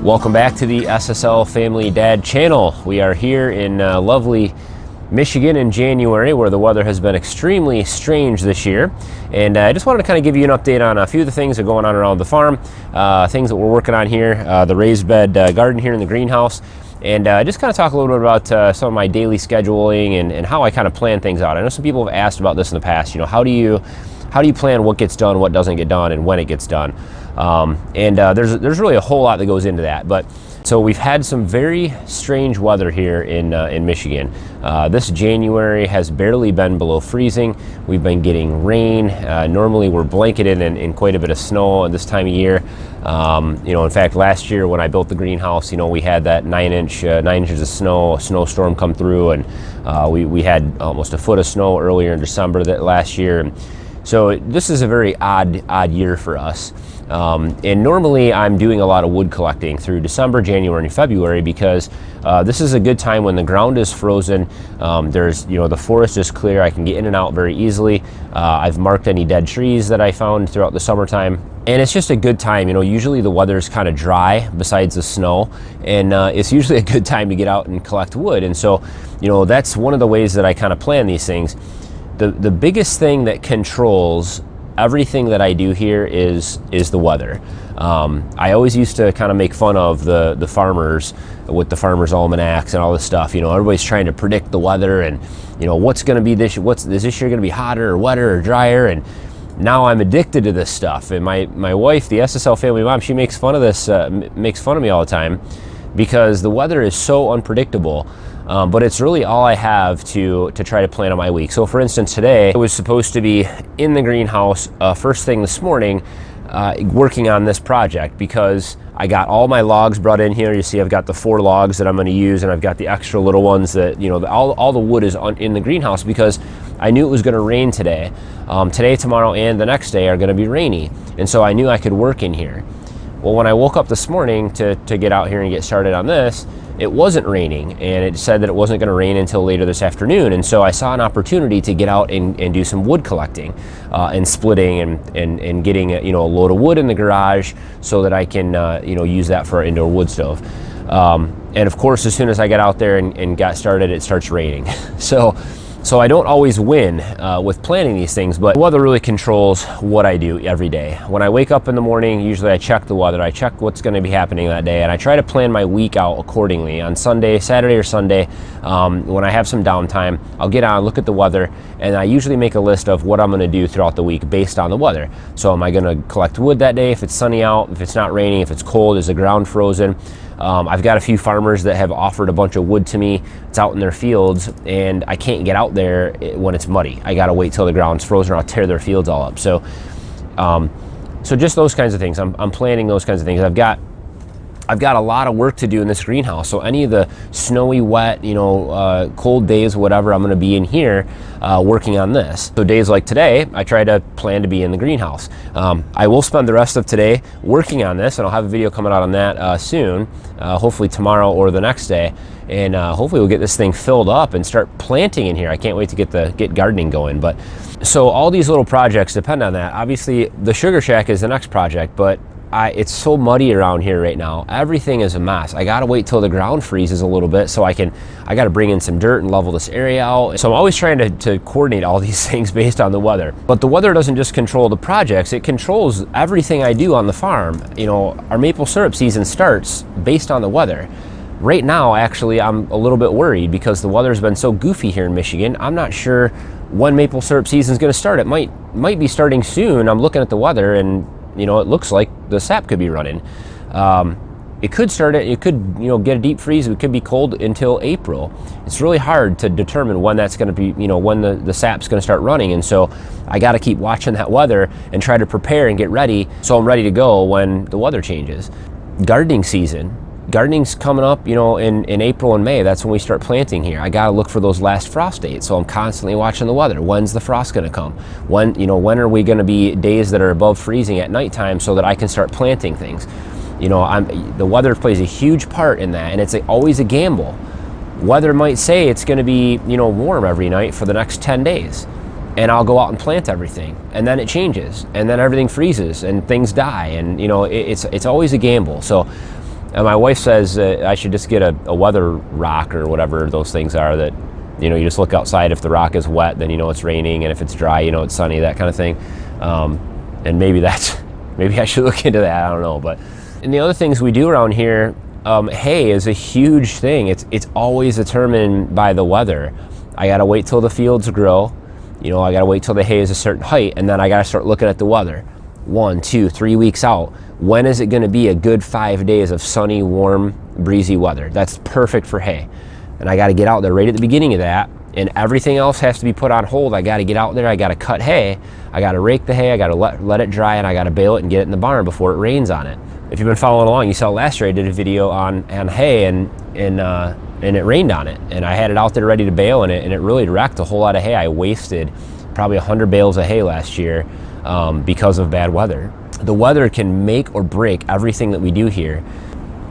Welcome back to the SSL Family Dad channel. We are here in lovely Michigan in January, where the weather has been extremely strange this year. And I just wanted to kind of give you an update on a few of the things that are going on around the farm, things that we're working on here, the raised bed garden here in the greenhouse, and just kind of talk a little bit about some of my daily scheduling and how I kind of plan things out. I know some people have asked about this in the past, you know, how do you plan what gets done, what doesn't get done, and when it gets done? There's really a whole lot that goes into that. But so we've had some very strange weather here in Michigan. This January has barely been below freezing. We've been getting rain. Normally we're blanketed in quite a bit of snow at this time of year. In fact, last year when I built the greenhouse, we had that 9 inches of snow, a snowstorm come through, and we had almost a foot of snow earlier in December last year. And so this is a very odd year for us. And normally I'm doing a lot of wood collecting through December, January, and February because this is a good time when the ground is frozen. The forest is clear. I can get in and out very easily. I've marked any dead trees that I found throughout the summertime. And it's just a good time. Usually the weather's kind of dry besides the snow, and it's usually a good time to get out and collect wood. And so, that's one of the ways that I kind of plan these things. The biggest thing that controls everything that I do here is the weather. I always used to kind of make fun of the farmers with the farmers' almanacs and all this stuff. Everybody's trying to predict the weather and what's going to be is this year going to be hotter or wetter or drier. And now I'm addicted to this stuff. And my wife, the SSL family mom, she makes fun of this, makes fun of me all the time because the weather is so unpredictable. But it's really all I have to try to plan out my week. So for instance, today I was supposed to be in the greenhouse first thing this morning working on this project because I got all my logs brought in here. You see I've got the 4 logs that I'm going to use, and I've got the extra little ones that, all the wood is in the greenhouse because I knew it was going to rain today. Today, tomorrow, and the next day are going to be rainy. And so I knew I could work in here. Well, when I woke up this morning to get out here and get started on this, it wasn't raining, and it said that it wasn't going to rain until later this afternoon. And so I saw an opportunity to get out and do some wood collecting and splitting and getting a load of wood in the garage so that I can use that for our indoor wood stove. And of course, as soon as I got out there and got started, it starts raining. So I don't always win with planning these things, but the weather really controls what I do every day. When I wake up in the morning, usually I check the weather, I check what's going to be happening that day, and I try to plan my week out accordingly. On Saturday or Sunday, when I have some downtime, I'll get on, look at the weather, and I usually make a list of what I'm going to do throughout the week based on the weather. So am I going to collect wood that day if it's sunny out, if it's not raining, if it's cold, is the ground frozen? I've got a few farmers that have offered a bunch of wood to me. It's out in their fields, and I can't get out there when it's muddy. I gotta wait till the ground's frozen, or I'll tear their fields all up. So just those kinds of things. I'm planning those kinds of things. I've got a lot of work to do in this greenhouse. So any of the snowy, wet, cold days, whatever, I'm going to be in here working on this. So days like today, I try to plan to be in the greenhouse. I will spend the rest of today working on this, and I'll have a video coming out on that soon, hopefully tomorrow or the next day. And hopefully we'll get this thing filled up and start planting in here. I can't wait to get gardening going. But so all these little projects depend on that. Obviously, the sugar shack is the next project, but it's so muddy around here right now. Everything is a mess. I gotta wait till the ground freezes a little bit so I gotta bring in some dirt and level this area out. So I'm always trying to coordinate all these things based on the weather. But the weather doesn't just control the projects, it controls everything I do on the farm. Our maple syrup season starts based on the weather. Right now, actually, I'm a little bit worried because the weather's been so goofy here in Michigan. I'm not sure when maple syrup season is gonna start. It might be starting soon. I'm looking at the weather, and it looks like the sap could be running. It could start it could, get a deep freeze. It could be cold until April. It's really hard to determine when that's going to be, when the sap's going to start running. And so I got to keep watching that weather and try to prepare and get ready so I'm ready to go when the weather changes. Gardening season. Gardening's coming up, in April and May. That's when we start planting here. I got to look for those last frost dates. So I'm constantly watching the weather. When's the frost going to come? When are we going to be days that are above freezing at nighttime so that I can start planting things? The weather plays a huge part in that, and it's always a gamble. Weather might say it's going to be, warm every night for the next 10 days. And I'll go out and plant everything, and then it changes, and then everything freezes and things die, and it's always a gamble. So And my wife says I should just get a weather rock or whatever those things are that, you know, you just look outside. If the rock is wet, then you know it's raining, and if it's dry, you know it's sunny, that kind of thing. And maybe I should look into that, I don't know. But, and the other things we do around here, hay is a huge thing. It's always determined by the weather. I gotta wait till the fields grow, you know, I gotta wait till the hay is a certain height, and then I gotta start looking at the weather. 1, 2, 3 weeks out. When is it gonna be a good 5 days of sunny, warm, breezy weather? That's perfect for hay. And I gotta get out there right at the beginning of that, and everything else has to be put on hold. I gotta get out there, I gotta cut hay, I gotta rake the hay, I gotta let it dry, and I gotta bale it and get it in the barn before it rains on it. If you've been following along, you saw last year I did a video on hay, and it rained on it, and I had it out there ready to bale in it, and it really wrecked a whole lot of hay. I wasted probably 100 bales of hay last year because of bad weather. The weather can make or break everything that we do here.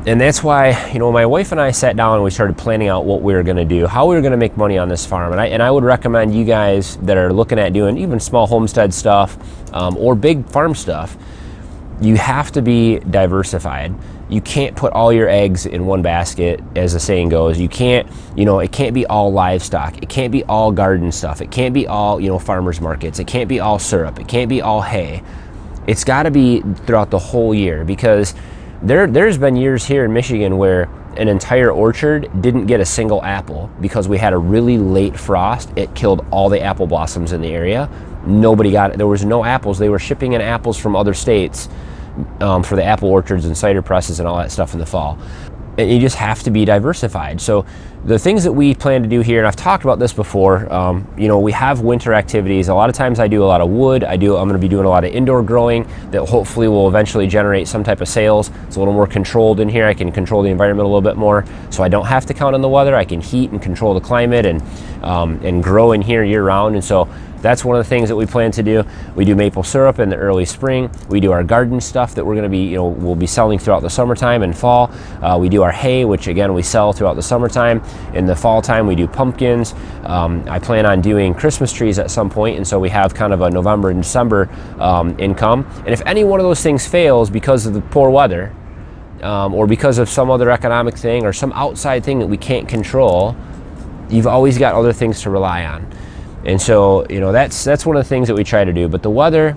And that's why, you know, my wife and I sat down and we started planning out what we were gonna do, how we were gonna make money on this farm. And I would recommend you guys that are looking at doing even small homestead stuff or big farm stuff, you have to be diversified. You can't put all your eggs in one basket, as the saying goes. You can't, you know, it can't be all livestock. It can't be all garden stuff. It can't be all, you know, farmers markets. It can't be all syrup. It can't be all hay. It's gotta be throughout the whole year, because there's been years here in Michigan where an entire orchard didn't get a single apple because we had a really late frost. It killed all the apple blossoms in the area. Nobody got it. There was no apples. They were shipping in apples from other states for the apple orchards and cider presses and all that stuff in the fall. And you just have to be diversified. So the things that we plan to do here, and I've talked about this before, you know, we have winter activities. A lot of times I do a lot of wood. I'm gonna be doing a lot of indoor growing that hopefully will eventually generate some type of sales. It's a little more controlled in here. I can control the environment a little bit more, so I don't have to count on the weather. I can heat and control the climate and grow in here year round. And so that's one of the things that we plan to do. We do maple syrup in the early spring. We do our garden stuff that we're gonna be, you know, we'll be selling throughout the summertime and fall. We do our hay, which again, we sell throughout the summertime. In the fall time, we do pumpkins. I plan on doing Christmas trees at some point, and so we have kind of a November and December income. And if any one of those things fails because of the poor weather, or because of some other economic thing or some outside thing that we can't control, you've always got other things to rely on. And so, you know, that's one of the things that we try to do. But the weather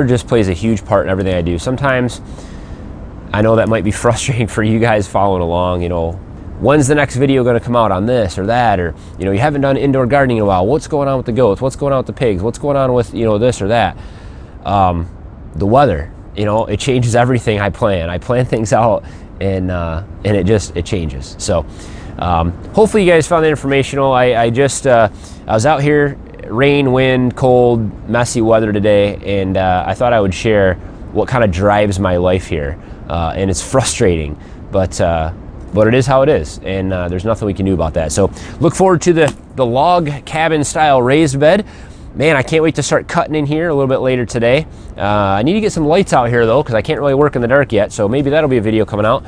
just plays a huge part in everything I do. Sometimes I know that might be frustrating for you guys following along, you know, when's the next video going to come out on this or that, or, you know, you haven't done indoor gardening in a while. What's going on with the goats? What's going on with the pigs? What's going on with, you know, this or that? The weather, you know, it changes everything I plan. I plan things out, and it changes. So hopefully you guys found that informational. I was out here, rain, wind, cold, messy weather today, and I thought I would share what kind of drives my life here. And it's frustrating, but it is how it is, and there's nothing we can do about that. So look forward to the log cabin style raised bed. Man, I can't wait to start cutting in here a little bit later today. I need to get some lights out here though, because I can't really work in the dark yet, so maybe that'll be a video coming out.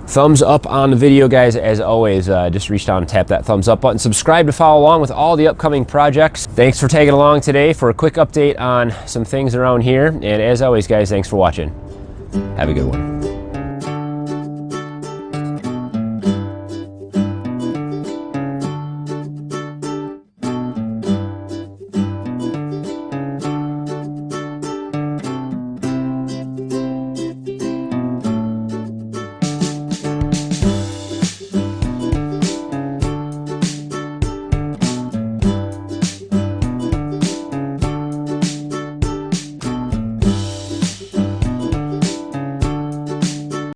Thumbs up on the video, guys. As always, just reach down and tap that thumbs up button. Subscribe to follow along with all the upcoming projects. Thanks for tagging along today for a quick update on some things around here. And as always, guys, thanks for watching. Have a good one.